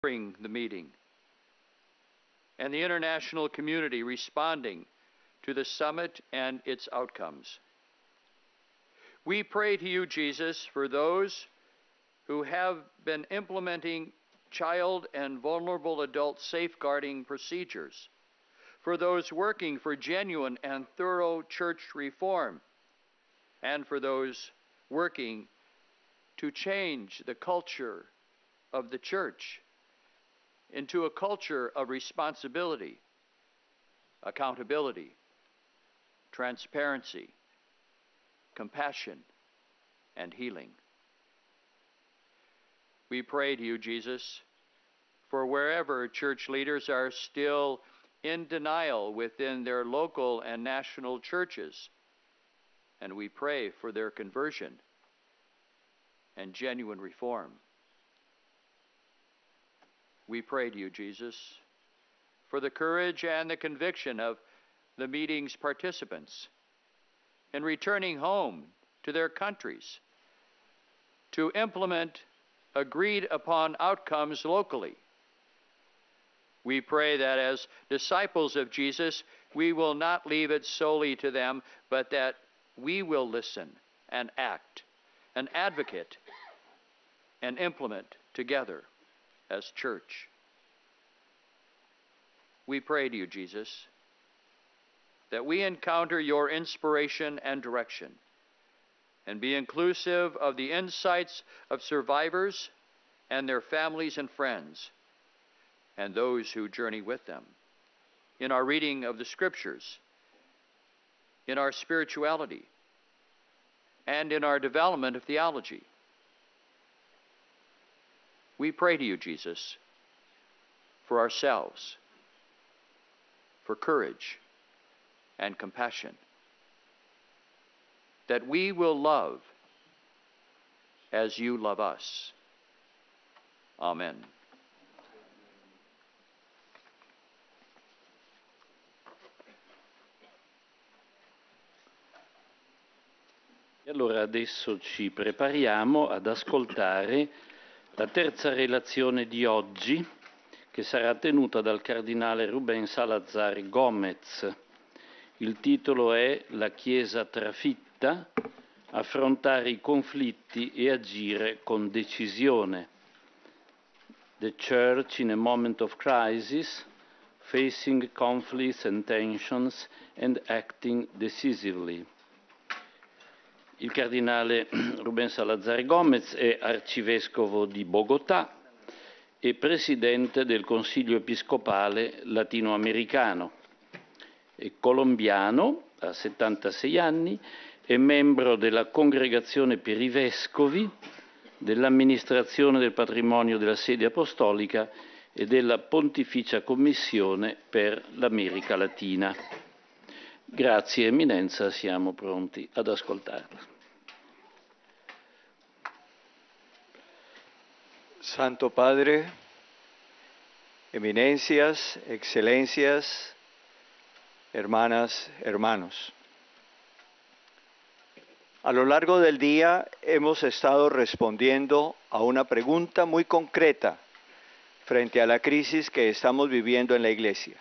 during the meeting, and the international community responding to the summit and its outcomes. We pray to you, Jesus, for those who have been implementing child and vulnerable adult safeguarding procedures, for those working for genuine and thorough church reform, and for those working to change the culture of the church into a culture of responsibility, accountability, transparency, compassion, and healing. We pray to you, Jesus, for wherever church leaders are still in denial within their local and national churches, and we pray for their conversion and genuine reform. We pray to you, Jesus, for the courage and the conviction of the meeting's participants in returning home to their countries to implement agreed upon outcomes locally. We pray that as disciples of Jesus, we will not leave it solely to them, but that we will listen and act and advocate and implement together as church. We pray to you, Jesus, that we encounter your inspiration and direction and be inclusive of the insights of survivors and their families and friends and those who journey with them in our reading of the scriptures, in our spirituality, and in our development of theology. We pray to you, Jesus, for ourselves, for courage and compassion, that we will love as you love us. Amen. E allora adesso ci prepariamo ad ascoltare la terza relazione di oggi, che sarà tenuta dal cardinale Rubén Salazar Gómez. Il titolo è La Chiesa trafitta, affrontare i conflitti e agire con decisione. The Church in a Moment of Crisis, Facing Conflicts and Tensions and Acting Decisively. Il cardinale Rubén Salazar Gómez è arcivescovo di Bogotà e presidente del Consiglio Episcopale Latinoamericano. È colombiano, ha 76 anni, è membro della Congregazione per i Vescovi, dell'Amministrazione del Patrimonio della Sede Apostolica e della Pontificia Commissione per l'America Latina. Grazie, Eminenza, siamo pronti ad ascoltarla. Santo Padre, Eminencias, Excelencias, hermanas, hermanos. A lo largo del día hemos estado respondiendo a una pregunta muy concreta frente a la crisis que estamos viviendo en la Iglesia.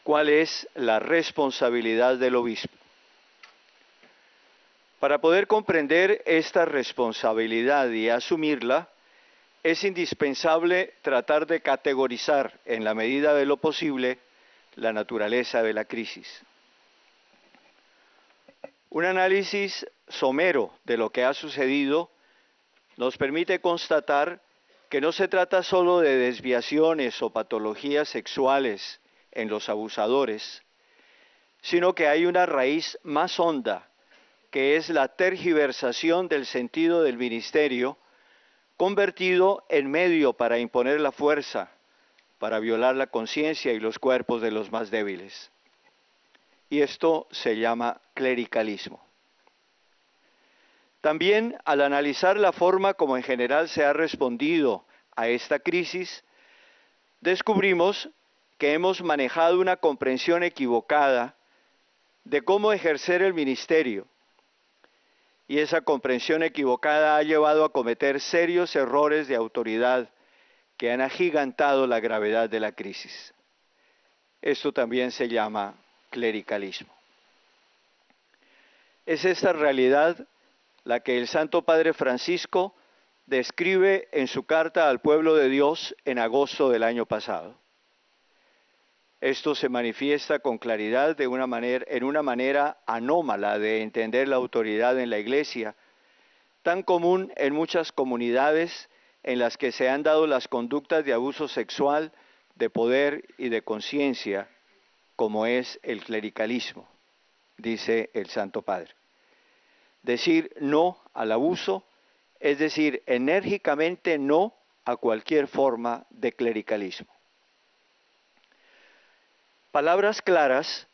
¿Cuál es la responsabilidad del obispo? Para poder comprender esta responsabilidad y asumirla, es indispensable tratar de categorizar, en la medida de lo posible, la naturaleza de la crisis. Un análisis somero de lo que ha sucedido nos permite constatar que no se trata solo de desviaciones o patologías sexuales en los abusadores, sino que hay una raíz más honda, que es la tergiversación del sentido del ministerio, convertido en medio para imponer la fuerza, para violar la conciencia y los cuerpos de los más débiles. Y esto se llama clericalismo. También, al analizar la forma como en general se ha respondido a esta crisis, descubrimos que hemos manejado una comprensión equivocada de cómo ejercer el ministerio. Y esa comprensión equivocada ha llevado a cometer serios errores de autoridad que han agigantado la gravedad de la crisis. Esto también se llama clericalismo. Es esta realidad la que el Santo Padre Francisco describe en su carta al pueblo de Dios en agosto del año pasado. Esto se manifiesta con claridad en una manera anómala de entender la autoridad en la Iglesia, tan común en muchas comunidades en las que se han dado las conductas de abuso sexual, de poder y de conciencia, como es el clericalismo, dice el Santo Padre. Decir no al abuso es decir enérgicamente no a cualquier forma de clericalismo. Palabras claras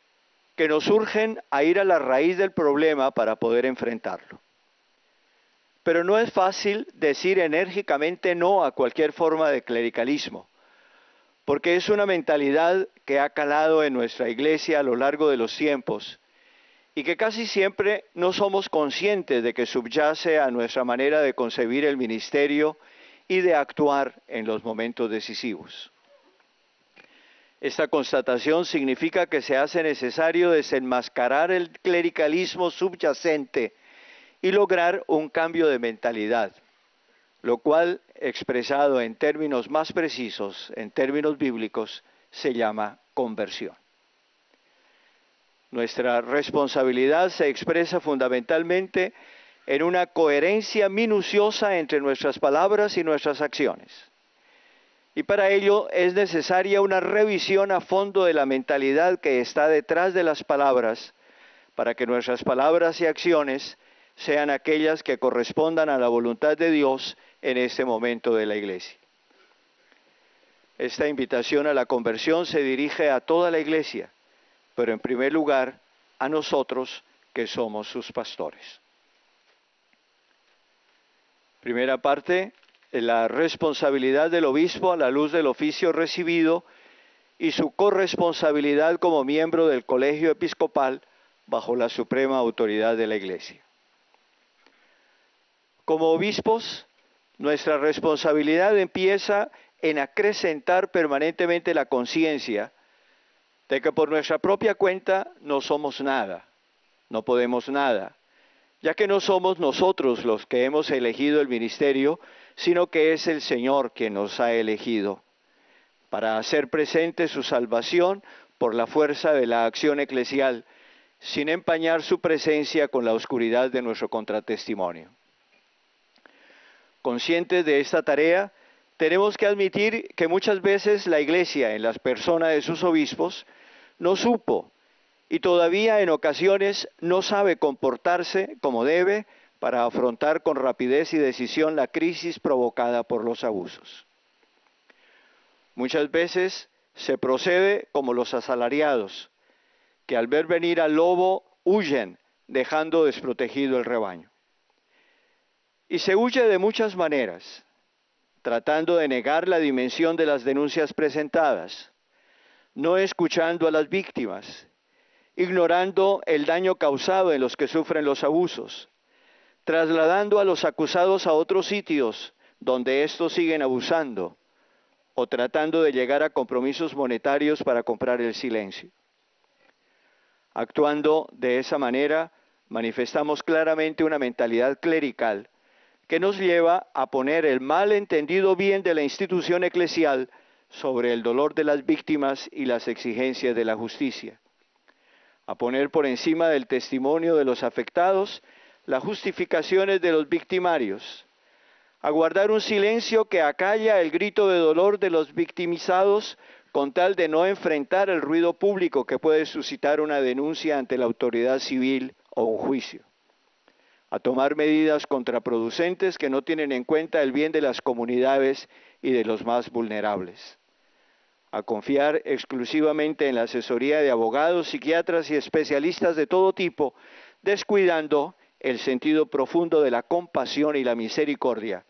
que nos urgen a ir a la raíz del problema para poder enfrentarlo. Pero no es fácil decir enérgicamente no a cualquier forma de clericalismo, porque es una mentalidad que ha calado en nuestra Iglesia a lo largo de los tiempos y que casi siempre no somos conscientes de que subyace a nuestra manera de concebir el ministerio y de actuar en los momentos decisivos. Esta constatación significa que se hace necesario desenmascarar el clericalismo subyacente y lograr un cambio de mentalidad, lo cual, expresado en términos más precisos, en términos bíblicos, se llama conversión. Nuestra responsabilidad se expresa fundamentalmente en una coherencia minuciosa entre nuestras palabras y nuestras acciones. Y para ello es necesaria una revisión a fondo de la mentalidad que está detrás de las palabras, para que nuestras palabras y acciones sean aquellas que correspondan a la voluntad de Dios en este momento de la Iglesia. Esta invitación a la conversión se dirige a toda la Iglesia, pero en primer lugar a nosotros que somos sus pastores. Primera parte, la responsabilidad del obispo a la luz del oficio recibido y su corresponsabilidad como miembro del colegio episcopal bajo la suprema autoridad de la Iglesia. Como obispos, nuestra responsabilidad empieza en acrecentar permanentemente la conciencia de que por nuestra propia cuenta no somos nada, no podemos nada, ya que no somos nosotros los que hemos elegido el ministerio, sino que es el Señor quien nos ha elegido para hacer presente su salvación por la fuerza de la acción eclesial, sin empañar su presencia con la oscuridad de nuestro contratestimonio. Conscientes de esta tarea, tenemos que admitir que muchas veces la Iglesia, en las personas de sus obispos, no supo y todavía en ocasiones no sabe comportarse como debe para afrontar con rapidez y decisión la crisis provocada por los abusos. Muchas veces se procede como los asalariados, que al ver venir al lobo huyen, dejando desprotegido el rebaño. Y se huye de muchas maneras, tratando de negar la dimensión de las denuncias presentadas, no escuchando a las víctimas, ignorando el daño causado en los que sufren los abusos, trasladando a los acusados a otros sitios donde estos siguen abusando, o tratando de llegar a compromisos monetarios para comprar el silencio. Actuando de esa manera, manifestamos claramente una mentalidad clerical que nos lleva a poner el mal entendido bien de la institución eclesial sobre el dolor de las víctimas y las exigencias de la justicia, a poner por encima del testimonio de los afectados las justificaciones de los victimarios, a guardar un silencio que acalla el grito de dolor de los victimizados con tal de no enfrentar el ruido público que puede suscitar una denuncia ante la autoridad civil o un juicio, a tomar medidas contraproducentes que no tienen en cuenta el bien de las comunidades y de los más vulnerables, a confiar exclusivamente en la asesoría de abogados, psiquiatras y especialistas de todo tipo, descuidando el sentido profundo de la compasión y la misericordia,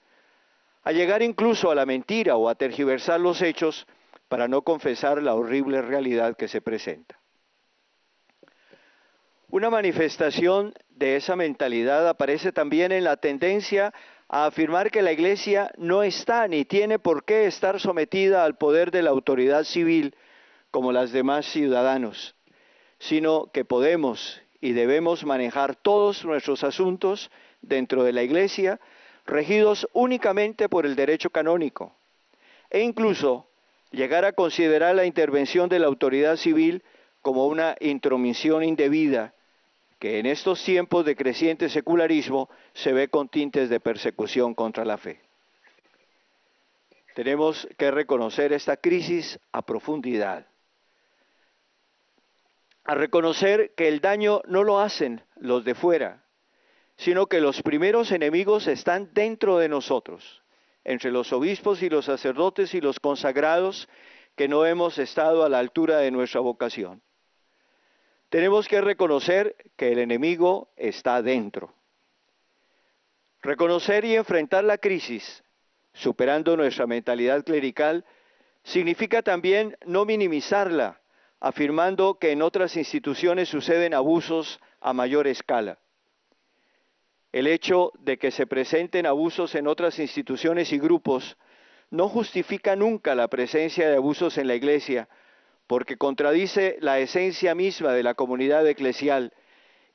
a llegar incluso a la mentira o a tergiversar los hechos para no confesar la horrible realidad que se presenta. Una manifestación de esa mentalidad aparece también en la tendencia a afirmar que la Iglesia no está ni tiene por qué estar sometida al poder de la autoridad civil como las demás ciudadanos, sino que podemos y debemos manejar todos nuestros asuntos dentro de la Iglesia, regidos únicamente por el derecho canónico, e incluso llegar a considerar la intervención de la autoridad civil como una intromisión indebida, que en estos tiempos de creciente secularismo se ve con tintes de persecución contra la fe. Tenemos que reconocer esta crisis a profundidad, a reconocer que el daño no lo hacen los de fuera, sino que los primeros enemigos están dentro de nosotros, entre los obispos y los sacerdotes y los consagrados que no hemos estado a la altura de nuestra vocación. Tenemos que reconocer que el enemigo está dentro. Reconocer y enfrentar la crisis, superando nuestra mentalidad clerical, significa también no minimizarla, afirmando que en otras instituciones suceden abusos a mayor escala. El hecho de que se presenten abusos en otras instituciones y grupos no justifica nunca la presencia de abusos en la Iglesia, porque contradice la esencia misma de la comunidad eclesial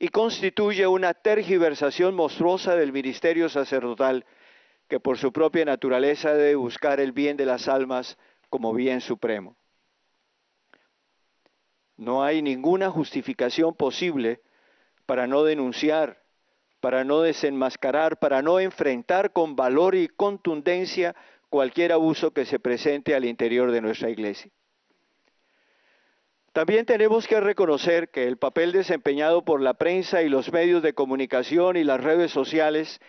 y constituye una tergiversación monstruosa del ministerio sacerdotal, que por su propia naturaleza debe buscar el bien de las almas como bien supremo. No hay ninguna justificación posible para no denunciar, para no desenmascarar, para no enfrentar con valor y contundencia cualquier abuso que se presente al interior de nuestra Iglesia. También tenemos que reconocer que el papel desempeñado por la prensa y los medios de comunicación y las redes sociales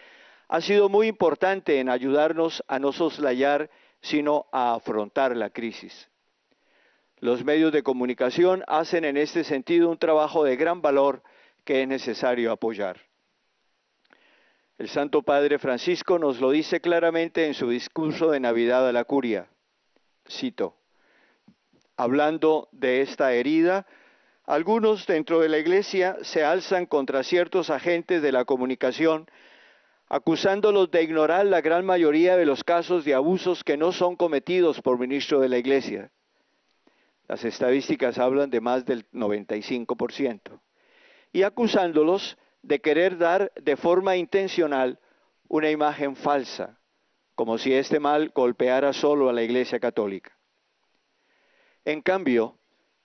ha sido muy importante en ayudarnos a no soslayar, sino a afrontar la crisis. Los medios de comunicación hacen en este sentido un trabajo de gran valor que es necesario apoyar. El Santo Padre Francisco nos lo dice claramente en su discurso de Navidad a la Curia. Cito: hablando de esta herida, algunos dentro de la Iglesia se alzan contra ciertos agentes de la comunicación, acusándolos de ignorar la gran mayoría de los casos de abusos que no son cometidos por ministros de la Iglesia. Las estadísticas hablan de más del 95%. Y acusándolos de querer dar de forma intencional una imagen falsa, como si este mal golpeara solo a la Iglesia Católica. En cambio,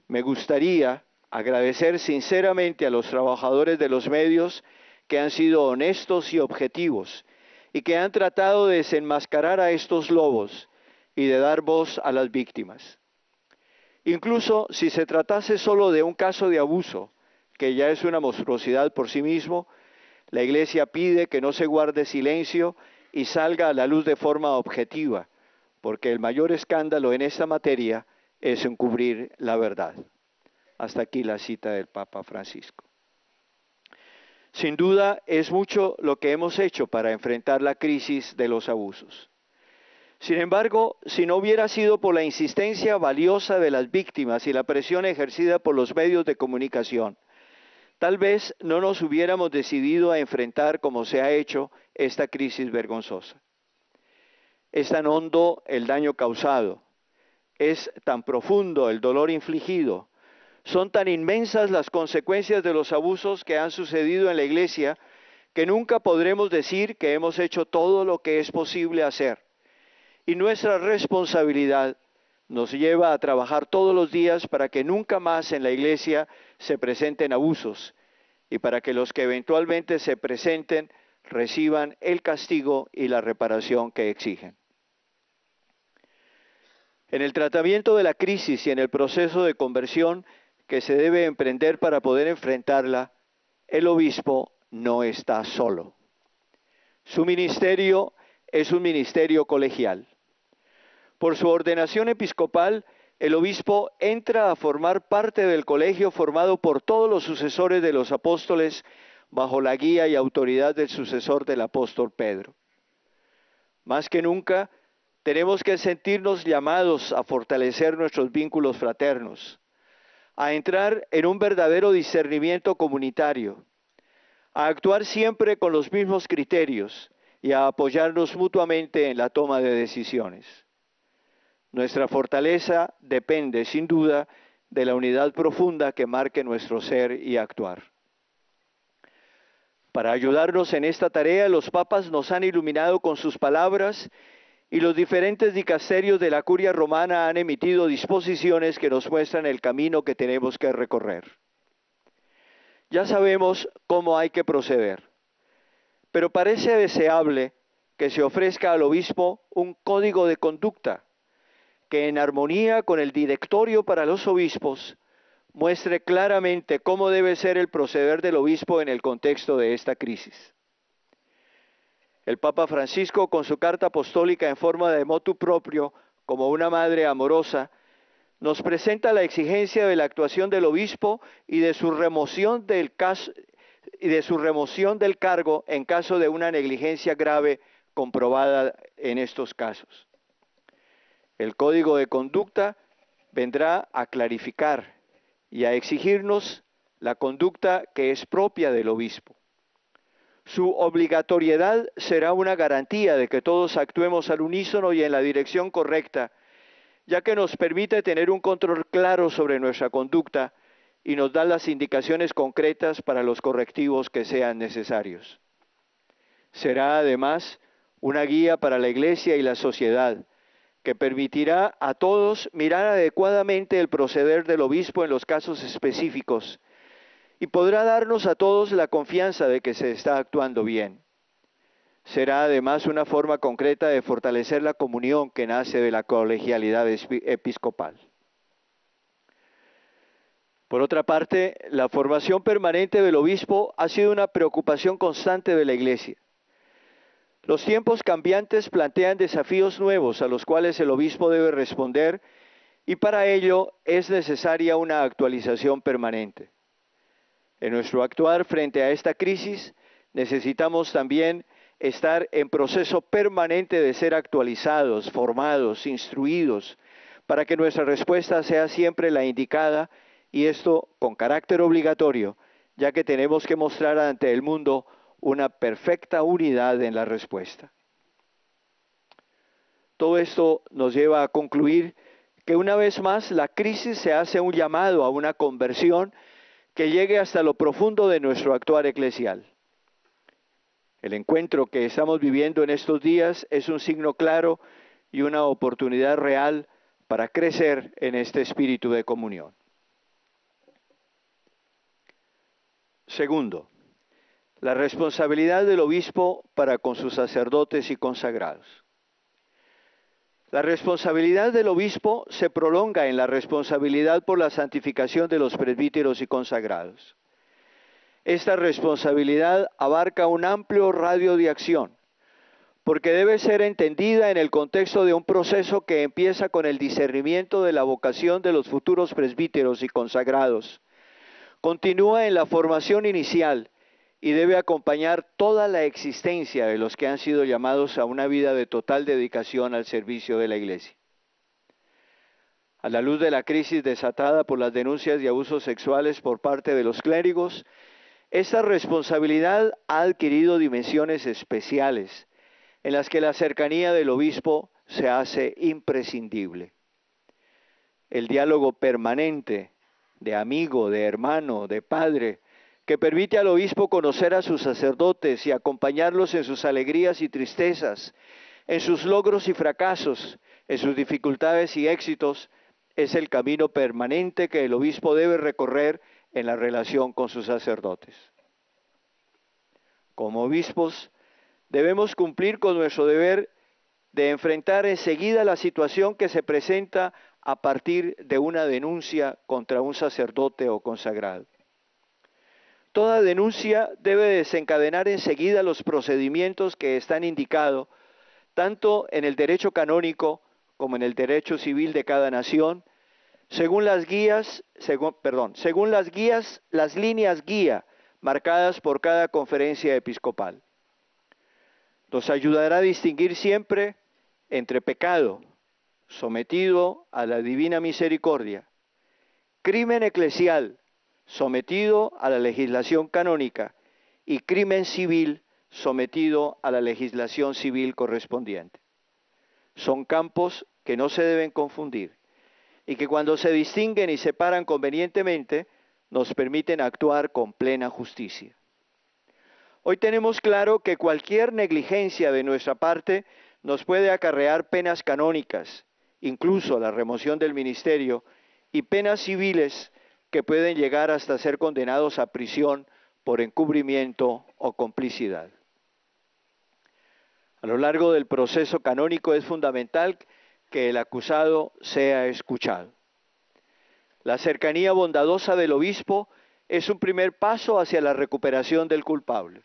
me gustaría agradecer sinceramente a los trabajadores de los medios que han sido honestos y objetivos y que han tratado de desenmascarar a estos lobos y de dar voz a las víctimas. Incluso si se tratase solo de un caso de abuso, que ya es una monstruosidad por sí mismo, la Iglesia pide que no se guarde silencio y salga a la luz de forma objetiva, porque el mayor escándalo en esta materia es encubrir la verdad. Hasta aquí la cita del Papa Francisco. Sin duda es mucho lo que hemos hecho para enfrentar la crisis de los abusos. Sin embargo, si no hubiera sido por la insistencia valiosa de las víctimas y la presión ejercida por los medios de comunicación, tal vez no nos hubiéramos decidido a enfrentar como se ha hecho esta crisis vergonzosa. Es tan hondo el daño causado, es tan profundo el dolor infligido, son tan inmensas las consecuencias de los abusos que han sucedido en la Iglesia, que nunca podremos decir que hemos hecho todo lo que es posible hacer. Y nuestra responsabilidad nos lleva a trabajar todos los días para que nunca más en la Iglesia se presenten abusos y para que los que eventualmente se presenten reciban el castigo y la reparación que exigen. En el tratamiento de la crisis y en el proceso de conversión que se debe emprender para poder enfrentarla, el obispo no está solo. Su ministerio es un ministerio colegial. Por su ordenación episcopal, el obispo entra a formar parte del colegio formado por todos los sucesores de los apóstoles bajo la guía y autoridad del sucesor del apóstol Pedro. Más que nunca, tenemos que sentirnos llamados a fortalecer nuestros vínculos fraternos, a entrar en un verdadero discernimiento comunitario, a actuar siempre con los mismos criterios y a apoyarnos mutuamente en la toma de decisiones. Nuestra fortaleza depende, sin duda, de la unidad profunda que marque nuestro ser y actuar. Para ayudarnos en esta tarea, los papas nos han iluminado con sus palabras y los diferentes dicasterios de la Curia Romana han emitido disposiciones que nos muestran el camino que tenemos que recorrer. Ya sabemos cómo hay que proceder, pero parece deseable que se ofrezca al obispo un código de conducta que, en armonía con el directorio para los obispos, muestre claramente cómo debe ser el proceder del obispo en el contexto de esta crisis. El Papa Francisco, con su carta apostólica en forma de motu proprio, como una madre amorosa, nos presenta la exigencia de la actuación del obispo y de su remoción del cargo en caso de una negligencia grave comprobada en estos casos. El código de conducta vendrá a clarificar y a exigirnos la conducta que es propia del obispo. Su obligatoriedad será una garantía de que todos actuemos al unísono y en la dirección correcta, ya que nos permite tener un control claro sobre nuestra conducta y nos da las indicaciones concretas para los correctivos que sean necesarios. Será además una guía para la Iglesia y la sociedad, que permitirá a todos mirar adecuadamente el proceder del obispo en los casos específicos y podrá darnos a todos la confianza de que se está actuando bien. Será además una forma concreta de fortalecer la comunión que nace de la colegialidad episcopal. Por otra parte, la formación permanente del obispo ha sido una preocupación constante de la Iglesia. Los tiempos cambiantes plantean desafíos nuevos a los cuales el obispo debe responder y para ello es necesaria una actualización permanente. En nuestro actuar frente a esta crisis necesitamos también estar en proceso permanente de ser actualizados, formados, instruidos, para que nuestra respuesta sea siempre la indicada y esto con carácter obligatorio, ya que tenemos que mostrar ante el mundo una perfecta unidad en la respuesta. Todo esto nos lleva a concluir que una vez más la crisis se hace un llamado a una conversión que llegue hasta lo profundo de nuestro actuar eclesial. El encuentro que estamos viviendo en estos días es un signo claro y una oportunidad real para crecer en este espíritu de comunión. Segundo, la responsabilidad del obispo para con sus sacerdotes y consagrados. La responsabilidad del obispo se prolonga en la responsabilidad por la santificación de los presbíteros y consagrados. Esta responsabilidad abarca un amplio radio de acción, porque debe ser entendida en el contexto de un proceso que empieza con el discernimiento de la vocación de los futuros presbíteros y consagrados. Continúa en la formación inicial y debe acompañar toda la existencia de los que han sido llamados a una vida de total dedicación al servicio de la Iglesia. A la luz de la crisis desatada por las denuncias de abusos sexuales por parte de los clérigos, esta responsabilidad ha adquirido dimensiones especiales en las que la cercanía del obispo se hace imprescindible. El diálogo permanente de amigo, de hermano, de padre, que permite al obispo conocer a sus sacerdotes y acompañarlos en sus alegrías y tristezas, en sus logros y fracasos, en sus dificultades y éxitos, es el camino permanente que el obispo debe recorrer en la relación con sus sacerdotes. Como obispos, debemos cumplir con nuestro deber de enfrentar enseguida la situación que se presenta a partir de una denuncia contra un sacerdote o consagrado. Toda denuncia debe desencadenar enseguida los procedimientos que están indicados, tanto en el derecho canónico como en el derecho civil de cada nación, según las líneas guía marcadas por cada conferencia episcopal. Nos ayudará a distinguir siempre entre pecado, sometido a la divina misericordia, crimen eclesial, sometido a la legislación canónica, y crimen civil, sometido a la legislación civil correspondiente. Son campos que no se deben confundir y que cuando se distinguen y separan convenientemente, nos permiten actuar con plena justicia. Hoy tenemos claro que cualquier negligencia de nuestra parte nos puede acarrear penas canónicas, incluso la remoción del ministerio, y penas civiles que pueden llegar hasta ser condenados a prisión por encubrimiento o complicidad. A lo largo del proceso canónico es fundamental que el acusado sea escuchado. La cercanía bondadosa del obispo es un primer paso hacia la recuperación del culpable.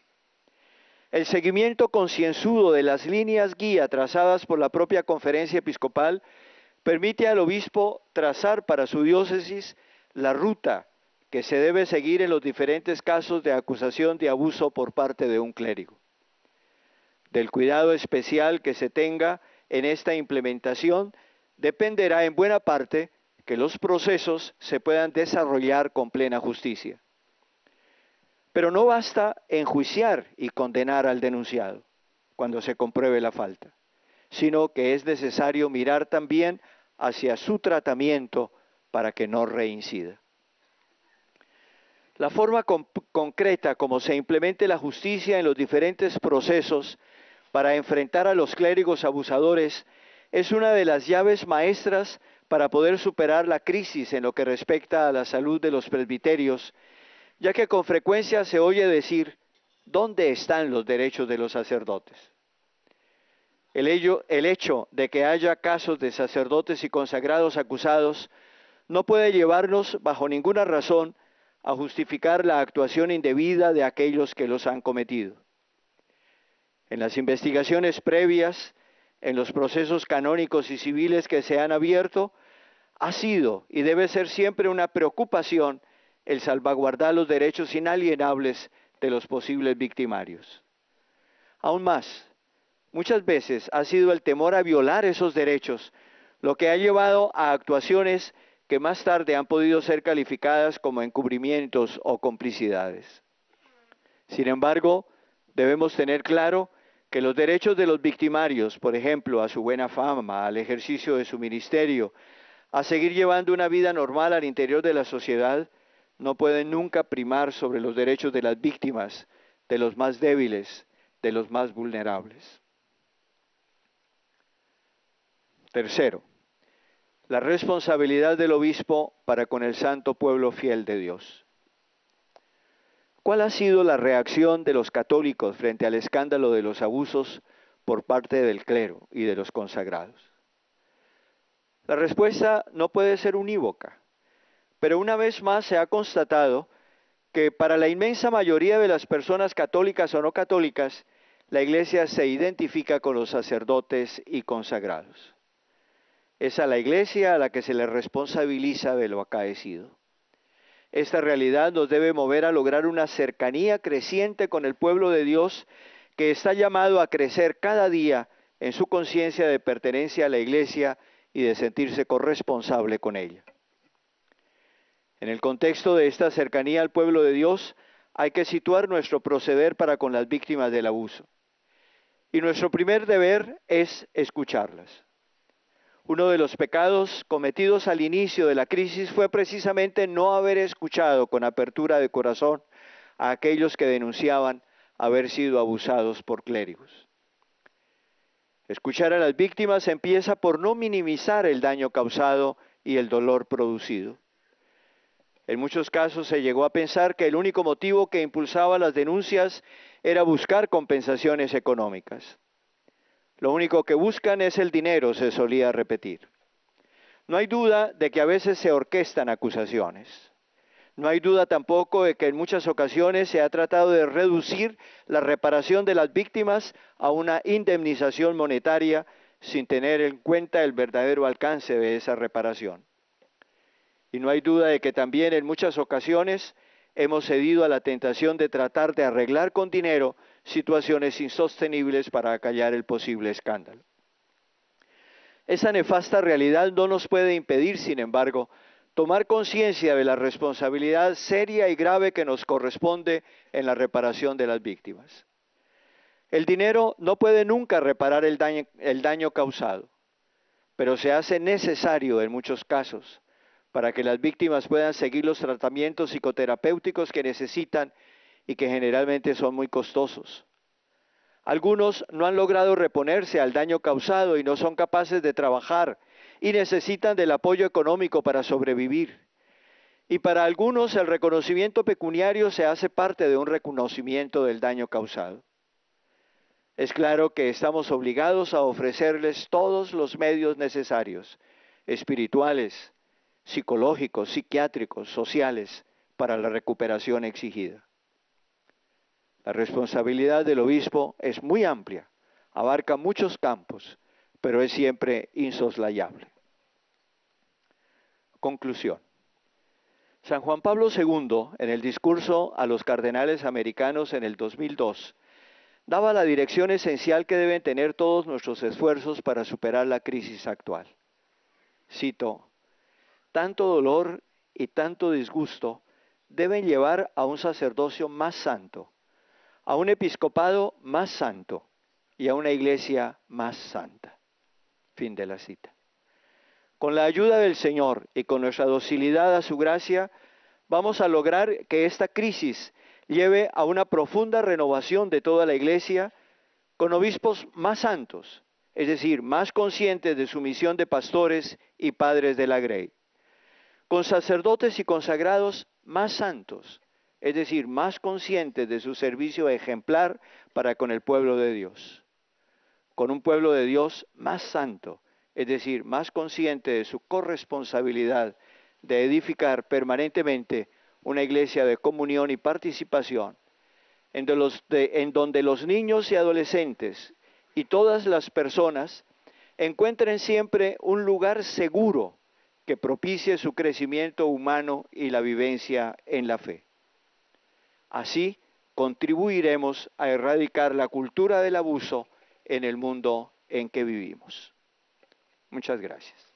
El seguimiento concienzudo de las líneas guía trazadas por la propia Conferencia Episcopal permite al obispo trazar para su diócesis la ruta que se debe seguir en los diferentes casos de acusación de abuso por parte de un clérigo. Del cuidado especial que se tenga en esta implementación dependerá en buena parte que los procesos se puedan desarrollar con plena justicia. Pero no basta enjuiciar y condenar al denunciado cuando se compruebe la falta, sino que es necesario mirar también hacia su tratamiento para que no reincida. La forma concreta como se implemente la justicia en los diferentes procesos para enfrentar a los clérigos abusadores es una de las llaves maestras para poder superar la crisis en lo que respecta a la salud de los presbiterios, ya que con frecuencia se oye decir, ¿dónde están los derechos de los sacerdotes? El hecho de que haya casos de sacerdotes y consagrados acusados no puede llevarnos bajo ninguna razón a justificar la actuación indebida de aquellos que los han cometido. En las investigaciones previas, en los procesos canónicos y civiles que se han abierto, ha sido y debe ser siempre una preocupación el salvaguardar los derechos inalienables de los posibles victimarios. Aún más, muchas veces ha sido el temor a violar esos derechos lo que ha llevado a actuaciones que más tarde han podido ser calificadas como encubrimientos o complicidades. Sin embargo, debemos tener claro que los derechos de los victimarios, por ejemplo, a su buena fama, al ejercicio de su ministerio, a seguir llevando una vida normal al interior de la sociedad, no pueden nunca primar sobre los derechos de las víctimas, de los más débiles, de los más vulnerables. Tercero, la responsabilidad del obispo para con el santo pueblo fiel de Dios. ¿Cuál ha sido la reacción de los católicos frente al escándalo de los abusos por parte del clero y de los consagrados? La respuesta no puede ser unívoca, pero una vez más se ha constatado que para la inmensa mayoría de las personas católicas o no católicas, la Iglesia se identifica con los sacerdotes y consagrados. Es a la Iglesia a la que se le responsabiliza de lo acaecido. Esta realidad nos debe mover a lograr una cercanía creciente con el pueblo de Dios que está llamado a crecer cada día en su conciencia de pertenencia a la Iglesia y de sentirse corresponsable con ella. En el contexto de esta cercanía al pueblo de Dios, hay que situar nuestro proceder para con las víctimas del abuso. Y nuestro primer deber es escucharlas. Uno de los pecados cometidos al inicio de la crisis fue precisamente no haber escuchado con apertura de corazón a aquellos que denunciaban haber sido abusados por clérigos. Escuchar a las víctimas empieza por no minimizar el daño causado y el dolor producido. En muchos casos se llegó a pensar que el único motivo que impulsaba las denuncias era buscar compensaciones económicas. Lo único que buscan es el dinero, se solía repetir. No hay duda de que a veces se orquestan acusaciones. No hay duda tampoco de que en muchas ocasiones se ha tratado de reducir la reparación de las víctimas a una indemnización monetaria sin tener en cuenta el verdadero alcance de esa reparación. Y no hay duda de que también en muchas ocasiones hemos cedido a la tentación de tratar de arreglar con dinero situaciones insostenibles para acallar el posible escándalo. Esa nefasta realidad no nos puede impedir, sin embargo, tomar conciencia de la responsabilidad seria y grave que nos corresponde en la reparación de las víctimas. El dinero no puede nunca reparar el daño causado, pero se hace necesario en muchos casos para que las víctimas puedan seguir los tratamientos psicoterapéuticos que necesitan y que generalmente son muy costosos. Algunos no han logrado reponerse al daño causado y no son capaces de trabajar y necesitan del apoyo económico para sobrevivir. Y para algunos el reconocimiento pecuniario se hace parte de un reconocimiento del daño causado. Es claro que estamos obligados a ofrecerles todos los medios necesarios, espirituales, psicológicos, psiquiátricos, sociales, para la recuperación exigida. La responsabilidad del obispo es muy amplia, abarca muchos campos, pero es siempre insoslayable. Conclusión. San Juan Pablo II, en el discurso a los cardenales americanos en el 2002, daba la dirección esencial que deben tener todos nuestros esfuerzos para superar la crisis actual. Cito: tanto dolor y tanto disgusto deben llevar a un sacerdocio más santo, a un episcopado más santo y a una iglesia más santa. Fin de la cita. Con la ayuda del Señor y con nuestra docilidad a su gracia, vamos a lograr que esta crisis lleve a una profunda renovación de toda la iglesia, con obispos más santos, es decir, más conscientes de su misión de pastores y padres de la grey, con sacerdotes y consagrados más santos, es decir, más conscientes de su servicio ejemplar para con el pueblo de Dios, con un pueblo de Dios más santo, es decir, más consciente de su corresponsabilidad de edificar permanentemente una iglesia de comunión y participación, en donde los niños y adolescentes y todas las personas encuentren siempre un lugar seguro que propicie su crecimiento humano y la vivencia en la fe. Así contribuiremos a erradicar la cultura del abuso en el mundo en que vivimos. Muchas gracias.